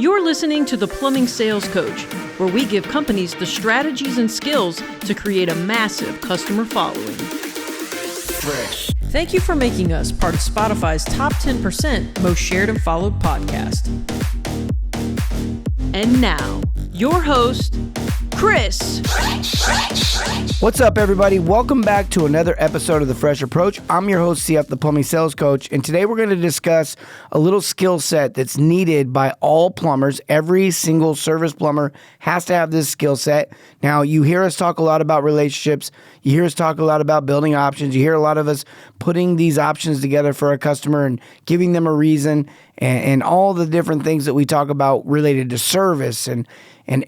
You're listening to the Plumbing Sales Coach, where we give companies the strategies and skills to create a massive customer following. Fresh. Thank you for making us part of Spotify's top 10% most shared and followed podcast. And now, your host, Chris. What's up, everybody? Welcome back to another episode of The Fresh Approach. I'm your host, CF, the Plumbing Sales Coach, and today we're going to discuss a little skill set that's needed by all plumbers. Every single service plumber has to have this skill set. Now, you hear us talk a lot about relationships. You hear us talk a lot about building options. You hear a lot of us putting these options together for a customer and giving them a reason and all the different things that we talk about related to service and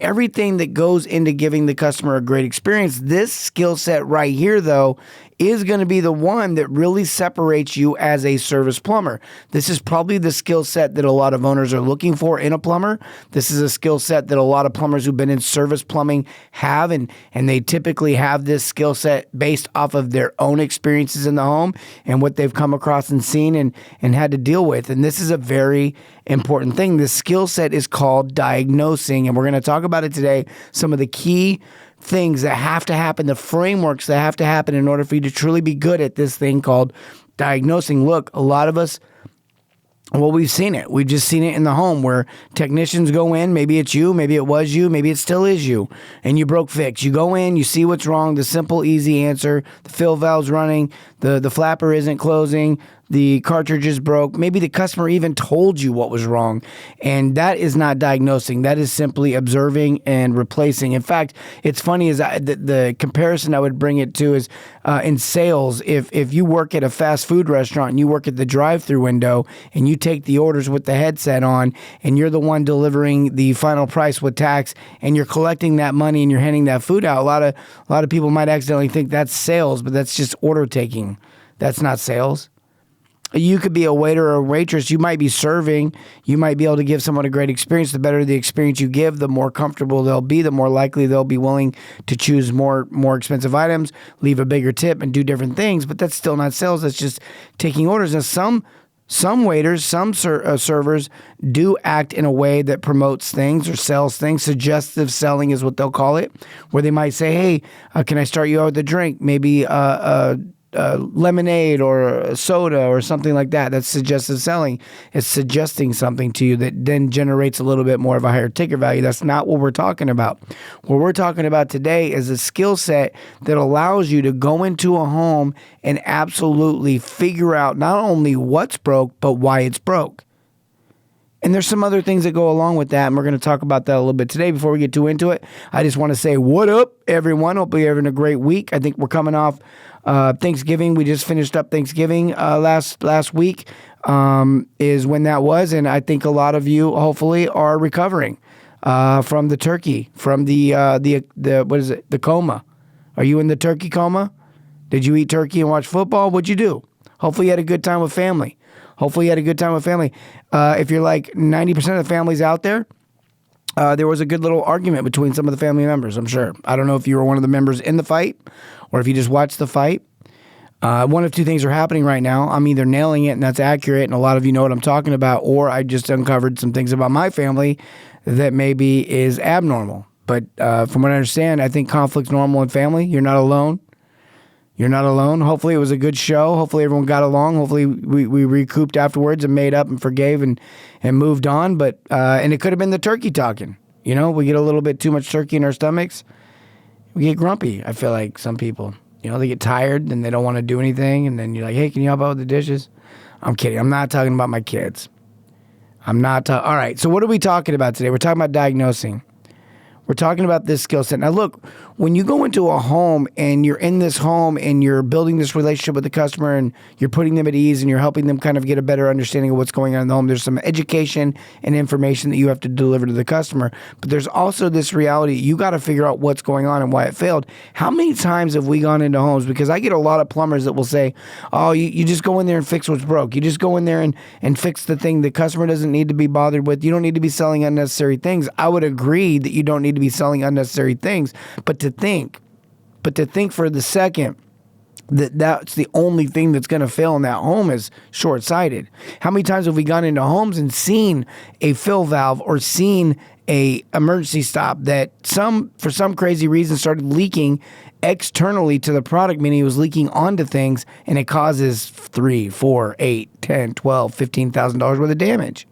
everything that goes into giving the customer a great experience. This skill set right here, though, is going to be the one that really separates you as a service plumber. This is probably the skill set that a lot of owners are looking for in a plumber. This is a skill set that a lot of plumbers who've been in service plumbing have, and they typically have this skill set based off of their own experiences in the home and what they've come across and seen and had to deal with. And this is a very important thing. This skill set is called diagnosing, and we're going to talk about it today. Some of the key things that have to happen, the frameworks that have to happen in order for you to truly be good at this thing called diagnosing. Look, a lot of us, well, we've seen it. We've just seen it in the home where technicians go in. Maybe it's you. Maybe it was you. Maybe it still is you. And you broke fix. You go in. You see what's wrong. The simple, easy answer. The fill valve's running. The flapper isn't closing. The cartridge is broke. Maybe the customer even told you what was wrong. And that is not diagnosing. That is simply observing and replacing. In fact, it's funny is the comparison I would bring it to is in sales. If you work at a fast food restaurant and you work at the drive-through window and you take the orders with the headset on and you're the one delivering the final price with tax and you're collecting that money and you're handing that food out, a lot of people might accidentally think that's sales, but that's just order taking. That's not sales. You could be a waiter or a waitress. You might be serving. You might be able to give someone a great experience. The better the experience you give, the more comfortable they'll be, the more likely they'll be willing to choose more expensive items, leave a bigger tip, and do different things. But that's still not sales. That's just taking orders. And some waiters, some servers do act in a way that promotes things or sells things. Suggestive selling is what they'll call it, where they might say, hey, can I start you out with a drink? Maybe lemonade or a soda or something like that. That's suggestive selling. It's suggesting something to you that then generates a little bit more of a higher ticket value. That's not what we're talking about. What we're talking about today is a skill set that allows you to go into a home and absolutely figure out not only what's broke, but why it's broke. And there's some other things that go along with that, and we're going to talk about that a little bit today. Before we get too into it, I just want to say, what up, everyone? Hope you're having a great week. I think we're coming off Thanksgiving. We just finished up Thanksgiving last week is when that was, and I think a lot of you, hopefully, are recovering from the turkey, from the what is it, the coma. Are you in the turkey coma? Did you eat turkey and watch football? What'd you do? Hopefully you had a good time with family. If you're like 90% of the families out there, there was a good little argument between some of the family members, I'm sure. I don't know if you were one of the members in the fight or if you just watched the fight. One of two things are happening right now. I'm either nailing it and that's accurate and a lot of you know what I'm talking about, or I just uncovered some things about my family that maybe is abnormal. But from what I understand, I think conflict's normal in family. You're not alone. Hopefully it was a good show. Hopefully everyone got along. Hopefully we recouped afterwards and made up and forgave and moved on. But and it could have been the turkey talking. You know, we get a little bit too much turkey in our stomachs. We get grumpy. I feel like some people, they get tired and they don't want to do anything. And then you're like, hey, can you help out with the dishes? I'm kidding. I'm not talking about my kids. All right. So what are we talking about today? We're talking about diagnosing. We're talking about this skill set. Now, look, when you go into a home and you're in this home and you're building this relationship with the customer and you're putting them at ease and you're helping them kind of get a better understanding of what's going on in the home, there's some education and information that you have to deliver to the customer. But there's also this reality. You got to figure out what's going on and why it failed. How many times have we gone into homes? Because I get a lot of plumbers that will say, oh, you just go in there and fix what's broke. You just go in there and fix the thing the customer doesn't need to be bothered with. You don't need to be selling unnecessary things. I would agree that you don't need to be selling unnecessary things, but to think for the second that's the only thing that's going to fail in that home is short-sighted. How many times have we gone into homes and seen a fill valve or seen a emergency stop that for some crazy reason started leaking externally to the product, meaning it was leaking onto things, and it causes $3, $4, $8, $10, $12, $15,000 worth of damage.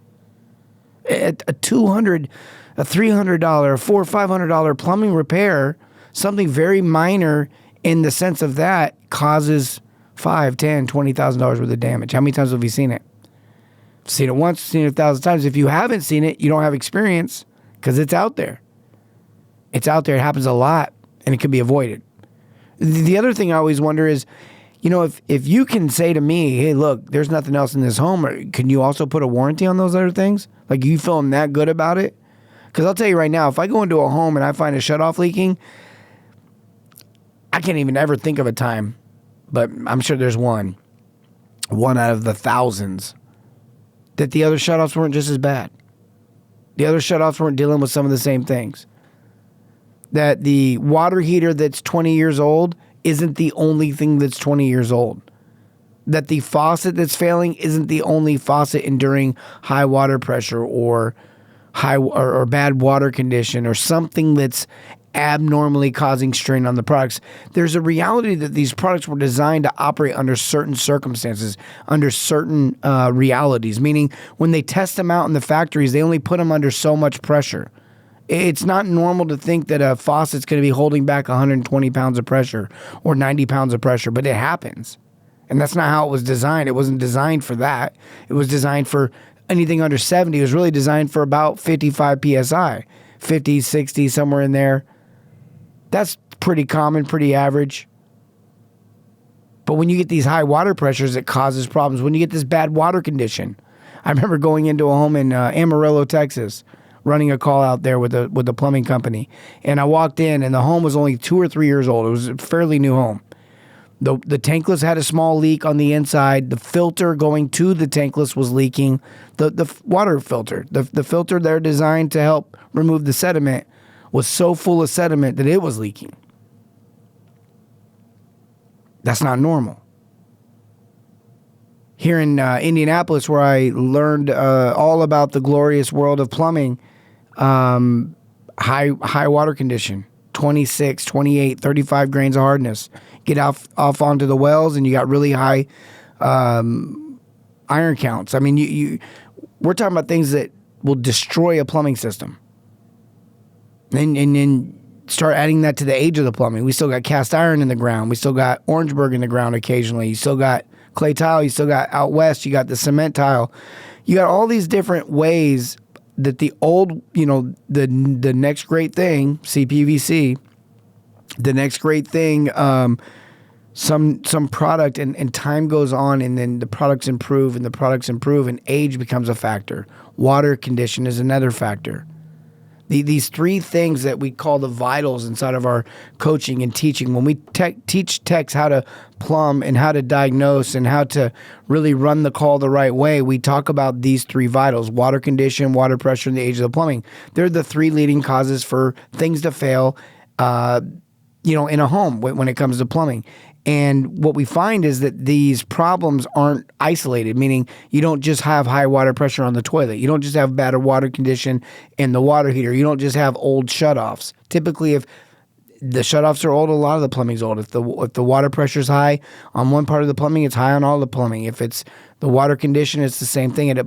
A $200, a $300, $400, $500 plumbing repair, something very minor in the sense of that, causes $5, $10, $20,000 worth of damage. How many times have you seen it? Seen it once, seen it 1,000 times. If you haven't seen it, you don't have experience because it's out there. It's out there. It happens a lot, and it can be avoided. The other thing I always wonder is, if you can say to me, hey, look, there's nothing else in this home, can you also put a warranty on those other things? Like, you feeling that good about it? Because I'll tell you right now, if I go into a home and I find a shutoff leaking, I can't even ever think of a time, but I'm sure there's one out of the thousands, that the other shutoffs weren't just as bad. The other shutoffs weren't dealing with some of the same things. That the water heater that's 20 years old isn't the only thing that's 20 years old. That the faucet that's failing isn't the only faucet enduring high water pressure or bad water condition or something that's abnormally causing strain on the products. There's a reality that these products were designed to operate under certain circumstances, under certain realities, meaning when they test them out in the factories, they only put them under so much pressure. It's not normal to think that a faucet's going to be holding back 120 pounds of pressure or 90 pounds of pressure, but it happens. And that's not how it was designed. It wasn't designed for that. It was designed for anything under 70. It was really designed for about 55 PSI, 50, 60, somewhere in there. That's pretty common, pretty average. But when you get these high water pressures, it causes problems. When you get this bad water condition. I remember going into a home in Amarillo, Texas, running a call out there with the plumbing company. And I walked in, and the home was only 2 or 3 years old. It was a fairly new home. The tankless had a small leak on the inside. The filter going to the tankless was leaking. The water filter, the filter there designed to help remove the sediment, was so full of sediment that it was leaking. That's not normal. Here in Indianapolis, where I learned all about the glorious world of plumbing, high water condition, 26, 28, 35 grains of hardness. Get off onto the wells, and you got really high iron counts. I mean, we're talking about things that will destroy a plumbing system. And then start adding that to the age of the plumbing. We still got cast iron in the ground. We still got Orangeburg in the ground occasionally. You still got clay tile. You still got out west. You got the cement tile. You got all these different ways that the old, the next great thing, CPVC, the next great thing, some product, and time goes on, and then the products improve, and age becomes a factor. Water condition is another factor. These three things that we call the vitals inside of our coaching and teaching. When we teach techs how to plumb and how to diagnose and how to really run the call the right way, we talk about these three vitals: water condition, water pressure, and the age of the plumbing. They're the three leading causes for things to fail, in a home when it comes to plumbing. And what we find is that these problems aren't isolated, meaning you don't just have high water pressure on the toilet. You don't just have bad water condition in the water heater. You don't just have old shutoffs. Typically, if the shutoffs are old, a lot of the plumbing's old. If the water pressure's high on one part of the plumbing, it's high on all the plumbing. If it's the water condition, it's the same thing. It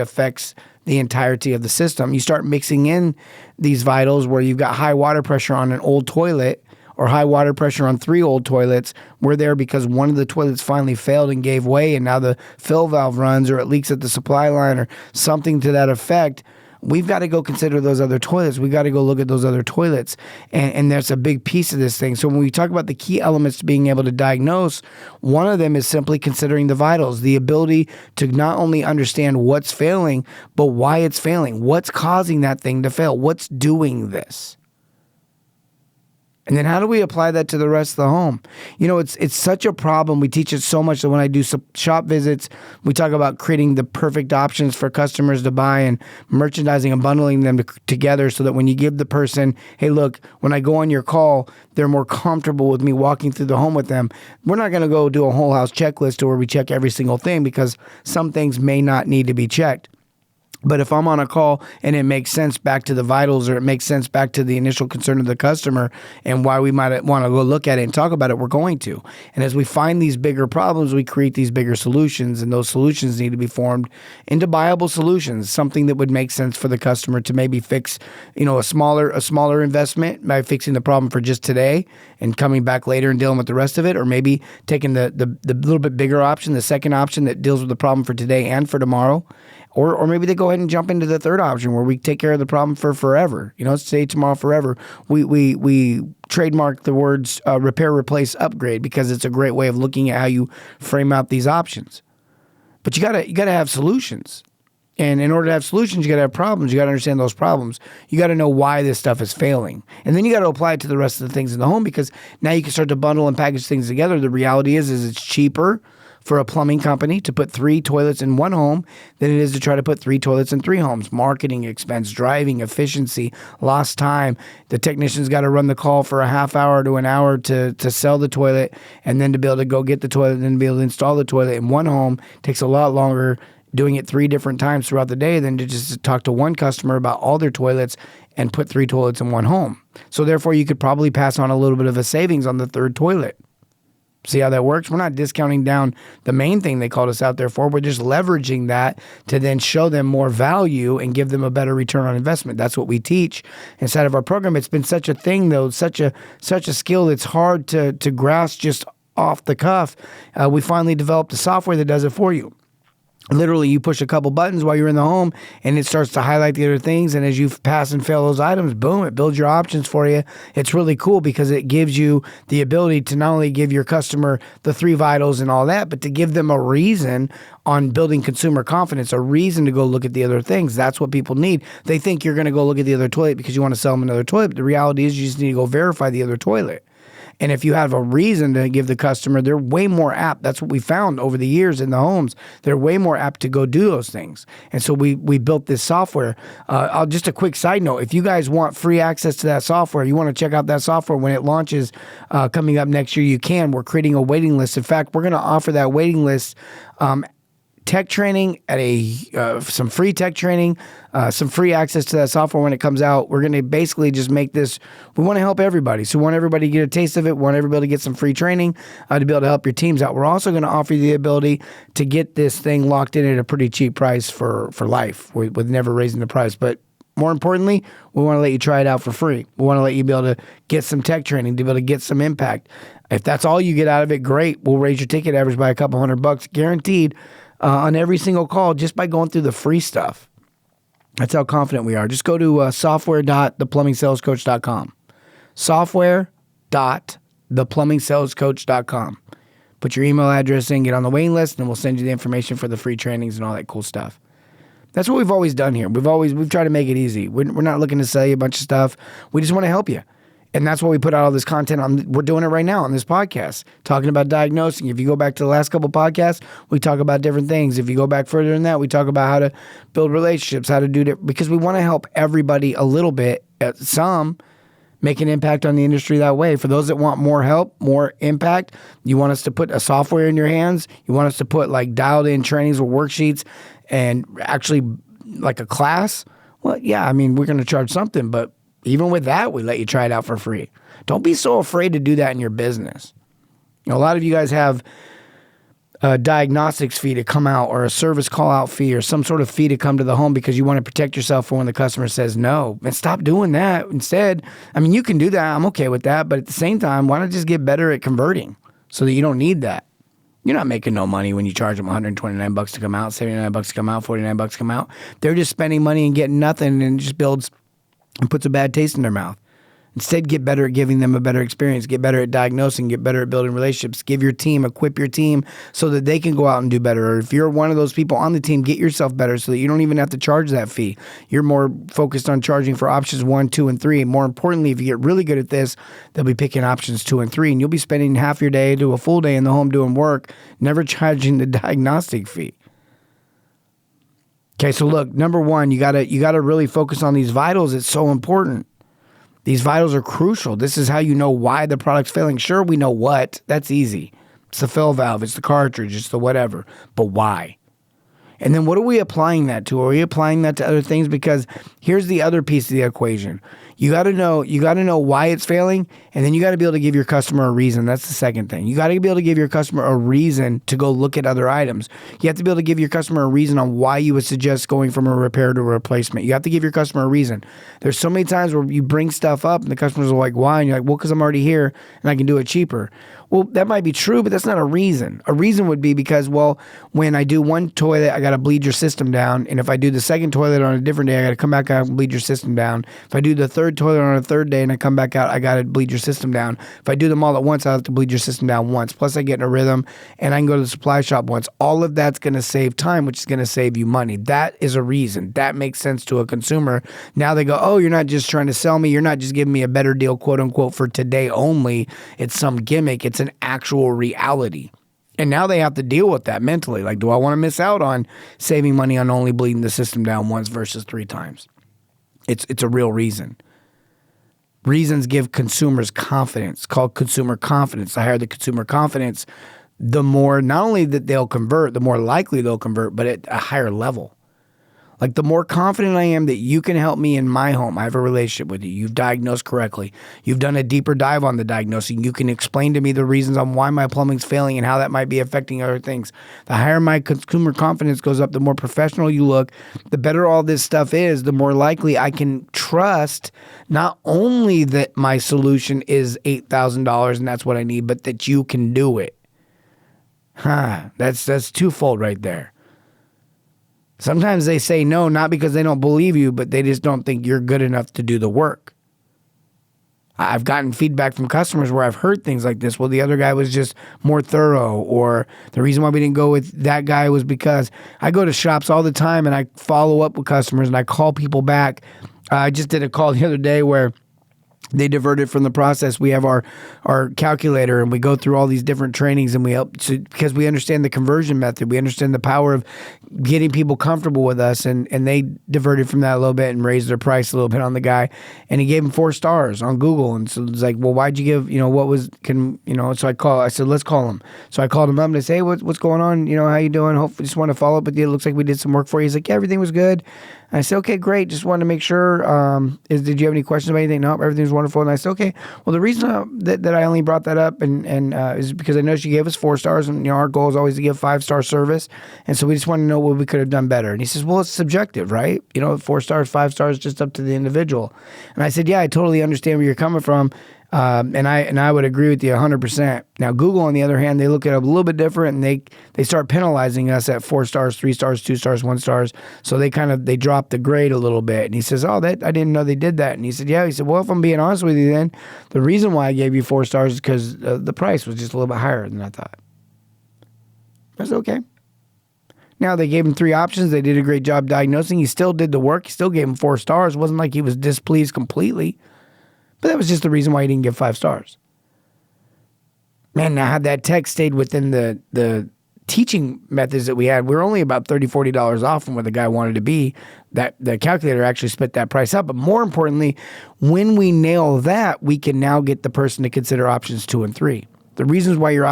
affects the entirety of the system. You start mixing in these vitals where you've got high water pressure on an old toilet, or high water pressure on 3 old toilets. We're there because one of the toilets finally failed and gave way, and now the fill valve runs, or it leaks at the supply line, or something to that effect. We've got to go consider those other toilets. We've got to go look at those other toilets. And that's a big piece of this thing. So when we talk about the key elements to being able to diagnose, one of them is simply considering the vitals, the ability to not only understand what's failing, but why it's failing. What's causing that thing to fail? What's doing this? And then how do we apply that to the rest of the home? You know, it's such a problem. We teach it so much that when I do shop visits, we talk about creating the perfect options for customers to buy and merchandising and bundling them together so that when you give the person, hey, look, when I go on your call, they're more comfortable with me walking through the home with them. We're not going to go do a whole house checklist to where we check every single thing because some things may not need to be checked. But if I'm on a call and it makes sense back to the vitals or it makes sense back to the initial concern of the customer and why we might want to go look at it and talk about it, we're going to. And as we find these bigger problems, we create these bigger solutions, and those solutions need to be formed into viable solutions, something that would make sense for the customer to maybe fix, a smaller investment by fixing the problem for just today and coming back later and dealing with the rest of it, or maybe taking the little bit bigger option, the second option that deals with the problem for today and for tomorrow. Or maybe they go ahead and jump into the third option where we take care of the problem for forever. It's today, tomorrow, forever. We trademark the words repair, replace, upgrade because it's a great way of looking at how you frame out these options. But you gotta have solutions. And in order to have solutions, you got to have problems. You got to understand those problems. You got to know why this stuff is failing. And then you got to apply it to the rest of the things in the home because now you can start to bundle and package things together. The reality is it's cheaper for a plumbing company to put 3 toilets in one home than it is to try to put 3 toilets in 3 homes. Marketing expense, driving efficiency, lost time. The technician's got to run the call for a half hour to an hour to sell the toilet, and then to be able to go get the toilet and then be able to install the toilet in one home takes a lot longer doing it 3 different times throughout the day than to just talk to one customer about all their toilets and put 3 toilets in one home. So therefore, you could probably pass on a little bit of a savings on the 3rd toilet. See how that works? We're not discounting down the main thing they called us out there for. We're just leveraging that to then show them more value and give them a better return on investment. That's what we teach inside of our program. It's been such a thing, though, such a skill that's hard to grasp just off the cuff. We finally developed a software that does it for you. Literally, you push a couple buttons while you're in the home, and it starts to highlight the other things. And as you pass and fail those items, boom, it builds your options for you. It's really cool because it gives you the ability to not only give your customer the 3 vitals and all that, but to give them a reason on building consumer confidence, a reason to go look at the other things. That's what people need. They think you're going to go look at the other toilet because you want to sell them another toilet. But the reality is you just need to go verify the other toilet. And if you have a reason to give the customer, they're way more apt. That's what we found over the years in the homes. They're way more apt to go do those things. And so we built this software. Just a quick side note, if you guys want free access to that software, you want to check out that software when it launches coming up next year, you can. We're creating a waiting list. In fact, we're going to offer that waiting list tech training at some free tech training, some free access to that software when it comes out. We're going to basically just make this, we want to help everybody. So we want everybody to get a taste of it. We want everybody to get some free training to be able to help your teams out. We're also going to offer you the ability to get this thing locked in at a pretty cheap price for life with never raising the price. But more importantly, we want to let you try it out for free. We want to let you be able to get some tech training, to be able to get some impact. If that's all you get out of it, great. We'll raise your ticket average by a couple $100 guaranteed on every single call just by going through the free stuff. That's how confident we are. Just go to software.theplumbingsalescoach.com. Software.theplumbingsalescoach.com. Put your email address in, get on the waiting list, and we'll send you the information for the free trainings and all that cool stuff. That's what we've always done here. We've tried to make it easy. We're not looking to sell you a bunch of stuff. We just want to help you. And that's why we put out all this content on. We're doing it right now on this podcast, talking about diagnosing. If you go back to the last couple podcasts, we talk about different things. If you go back further than that, we talk about how to build relationships, how to do it, because we want to help everybody a little bit, some make an impact on the industry that way. For those that want more help, more impact, you want us to put a software in your hands. You want us to put like dialed in trainings or worksheets and actually like a class. Well, yeah, I mean, we're going to charge something, but even with that, we let you try it out for free. Don't be so afraid to do that in your business. A lot of you guys have a diagnostics fee to come out, or a service call out fee, or some sort of fee to come to the home because you want to protect yourself for when the customer says no. And stop doing that. Instead, I mean, you can do that. I'm okay with that. But at the same time, why not just get better at converting so that you don't need that? You're not making no money when you charge them $129 to come out, $79 to come out, $49 to come out. They're just spending money and getting nothing, and it just builds and puts a bad taste in their mouth. Instead, get better at giving them a better experience, get better at diagnosing, get better at building relationships, give your team, equip your team so that they can go out and do better. Or if you're one of those people on the team, get yourself better so that you don't even have to charge that fee. You're more focused on charging for options 1, 2, and 3. And more importantly, if you get really good at this, they'll be picking options 2 and 3. And you'll be spending half your day to a full day in the home doing work, never charging the diagnostic fee. Okay, so look, number one, you gotta really focus on these vitals. It's so important. These vitals are crucial. This is how you know why the product's failing. Sure, we know what. That's easy. It's the fill valve. It's the cartridge. It's the whatever. But why? And then what are we applying that to? Are we applying that to other things? Because here's the other piece of the equation. You got to know why it's failing, and then you got to be able to give your customer a reason. That's the second thing. You got to be able to give your customer a reason to go look at other items. You have to be able to give your customer a reason on why you would suggest going from a repair to a replacement. You have to give your customer a reason. There's so many times where you bring stuff up and the customers are like, why? And you're like, well, because I'm already here and I can do it cheaper. Well, that might be true, but that's not a reason. A reason would be because, well, when I do one toilet, I got to bleed your system down. And if I do the second toilet on a different day, I got to come back out and bleed your system down. If I do the third toilet on a third day and I come back out, I got to bleed your system down. If I do them all at once, I have to bleed your system down once. Plus, I get in a rhythm and I can go to the supply shop once. All of that's going to save time, which is going to save you money. That is a reason. That makes sense to a consumer. Now they go, oh, you're not just trying to sell me. You're not just giving me a better deal, quote unquote, for today only. It's some gimmick. It's an actual reality. And now they have to deal with that mentally. Like, do I want to miss out on saving money on only bleeding the system down once versus 3 times? It's a real reason. Reasons give consumers confidence. It's called consumer confidence. The higher the consumer confidence, the more not only that they'll convert, the more likely they'll convert, but at a higher level. Like, the more confident I am that you can help me in my home, I have a relationship with you, you've diagnosed correctly, you've done a deeper dive on the diagnosing, you can explain to me the reasons on why my plumbing's failing and how that might be affecting other things. The higher my consumer confidence goes up, the more professional you look, the better all this stuff is, the more likely I can trust not only that my solution is $8,000 and that's what I need, but that you can do it. That's twofold right there. Sometimes they say no, not because they don't believe you, but they just don't think you're good enough to do the work. I've gotten feedback from customers where I've heard things like this. Well, the other guy was just more thorough, or the reason why we didn't go with that guy was because I go to shops all the time and I follow up with customers and I call people back. I just did a call the other day where they diverted from the process. We have our calculator and we go through all these different trainings and we help because we understand the conversion method. We understand the power of getting people comfortable with us, and they diverted from that a little bit and raised their price a little bit on the guy, and he gave him 4 stars on Google. And so it's like, well, why'd you give, so I said, let's call him. So I called him up and I say, hey, what's going on? How you doing? Hopefully just want to follow up with you. It looks like we did some work for you. He's like, yeah, everything was good. And I said, okay, great. Just wanted to make sure, did you have any questions about anything? No, everything was wonderful. And I said, okay, well, the reason that I only brought that up and is because I noticed you gave us 4 stars, and our goal is always to give 5-star service. And so we just want to know what we could have done better. And he says, well, it's subjective, right? 4 stars, 5 stars, just up to the individual. And I said, yeah, I totally understand where you're coming from. And I would agree with you 100%. Now, Google, on the other hand, they look at it a little bit different, and they start penalizing us at 4 stars, 3 stars, 2 stars, 1 stars. So they drop the grade a little bit. And he says, oh, I didn't know they did that. And he said, yeah. He said, well, if I'm being honest with you, then the reason why I gave you 4 stars is because the price was just a little bit higher than I thought. I said, okay. Now, they gave him 3 options. They did a great job diagnosing. He still did the work. He still gave him 4 stars. It wasn't like he was displeased completely. But that was just the reason why he didn't give 5 stars. Man, now had that tech stayed within the teaching methods that we had, we were only about $30, $40 off from where the guy wanted to be. That the calculator actually spit that price up. But more importantly, when we nail that, we can now get the person to consider options 2 and 3. The reasons why your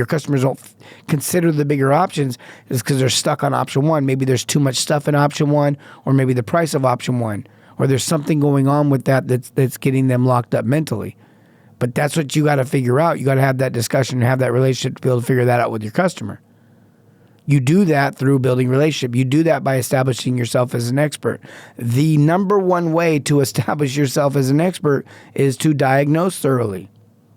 customers won't consider the bigger options is because they're stuck on option 1. Maybe there's too much stuff in option 1, or maybe the price of option 1. Or there's something going on with that's getting them locked up mentally. But that's what you got to figure out. You got to have that discussion and have that relationship to be able to figure that out with your customer. You do that through building relationship. You do that by establishing yourself as an expert. The number one way to establish yourself as an expert is to diagnose thoroughly.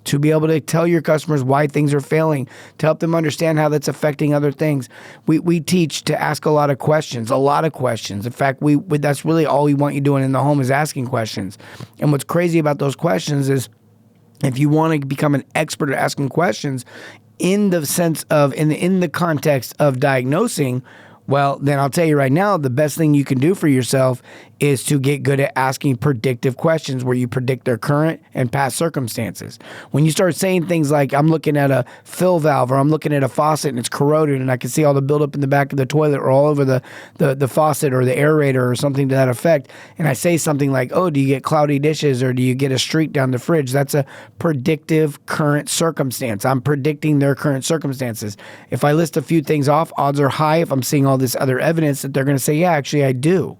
to be able to tell your customers why things are failing, to help them understand how that's affecting other things. We teach to ask a lot of questions. In fact, that's really all we want you doing in the home is asking questions. And what's crazy about those questions is if you want to become an expert at asking questions in the sense of, in the context of diagnosing, well, then I'll tell you right now, the best thing you can do for yourself is to get good at asking predictive questions where you predict their current and past circumstances. When you start saying things like, I'm looking at a fill valve or I'm looking at a faucet and it's corroded and I can see all the buildup in the back of the toilet or all over the faucet or the aerator or something to that effect, and I say something like, oh, do you get cloudy dishes or do you get a streak down the fridge? That's a predictive current circumstance. I'm predicting their current circumstances. If I list a few things off, odds are high if I'm seeing all this other evidence that they're going to say, yeah, actually I do.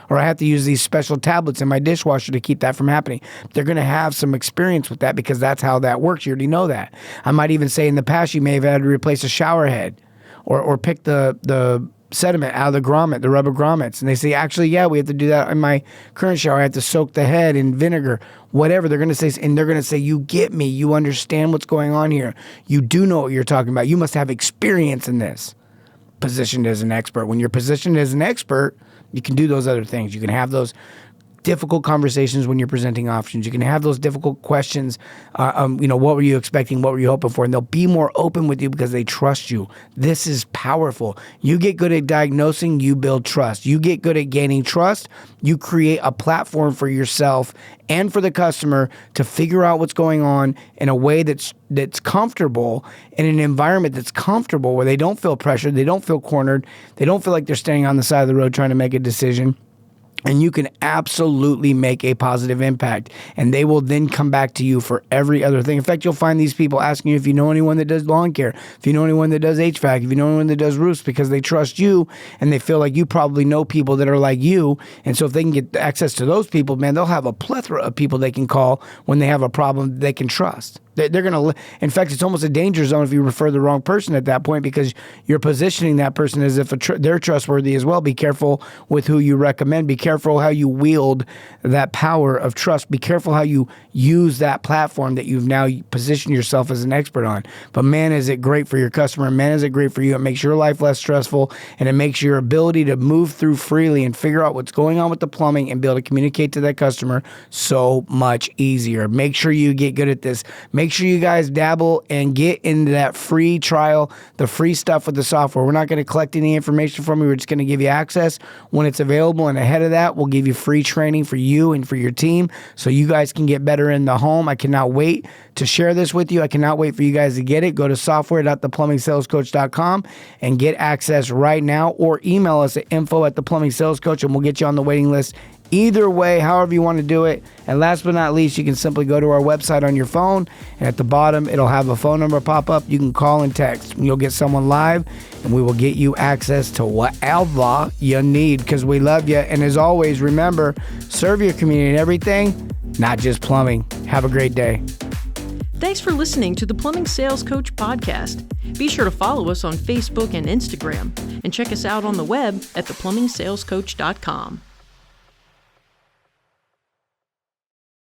Or I have to use these special tablets in my dishwasher to keep that from happening. They're going to have some experience with that because that's how that works. You already know that. I might even say in the past you may have had to replace a shower head or pick the sediment out of the grommet, the rubber grommets. And they say, actually, yeah, we have to do that in my current shower. I have to soak the head in vinegar, whatever. They're going to say, and they're going to say, you get me. You understand what's going on here. You do know what you're talking about. You must have experience in this. Positioned as an expert. When you're positioned as an expert, you can do those other things. You can have those difficult conversations when you're presenting options. You can have those difficult questions. What were you expecting? What were you hoping for? And they'll be more open with you because they trust you. This is powerful. You get good at diagnosing, you build trust. You get good at gaining trust, you create a platform for yourself and for the customer to figure out what's going on in a way that's comfortable, in an environment that's comfortable where they don't feel pressured, they don't feel cornered, they don't feel like they're standing on the side of the road trying to make a decision. And you can absolutely make a positive impact. And they will then come back to you for every other thing. In fact, you'll find these people asking you if you know anyone that does lawn care, if you know anyone that does HVAC, if you know anyone that does roofs, because they trust you and they feel like you probably know people that are like you. And so if they can get access to those people, man, they'll have a plethora of people they can call when they have a problem they can trust. They're going to, in fact, it's almost a danger zone if you refer the wrong person at that point because you're positioning that person as if they're trustworthy as well. Be careful with who you recommend. Be careful how you wield that power of trust. Be careful how you use that platform that you've now positioned yourself as an expert on. But man, is it great for your customer. Man, is it great for you. It makes your life less stressful and it makes your ability to move through freely and figure out what's going on with the plumbing and be able to communicate to that customer so much easier. Make sure you get good at this. Make sure you guys dabble and get into that free trial, the free stuff with the software. We're not going to collect any information from you. We're just going to give you access when it's available. And ahead of that, we'll give you free training for you and for your team so you guys can get better in the home. I cannot wait to share this with you. I cannot wait for you guys to get it. Go to software.theplumbingsalescoach.com and get access right now, or email us at info@theplumbingsalescoach and we'll get you on the waiting list. Either way, however you want to do it. And last but not least, you can simply go to our website on your phone, and at the bottom, it'll have a phone number pop up. You can call and text. You'll get someone live, and we will get you access to whatever you need because we love you. And as always, remember, serve your community and everything, not just plumbing. Have a great day. Thanks for listening to the Plumbing Sales Coach podcast. Be sure to follow us on Facebook and Instagram, and check us out on the web at theplumbingsalescoach.com.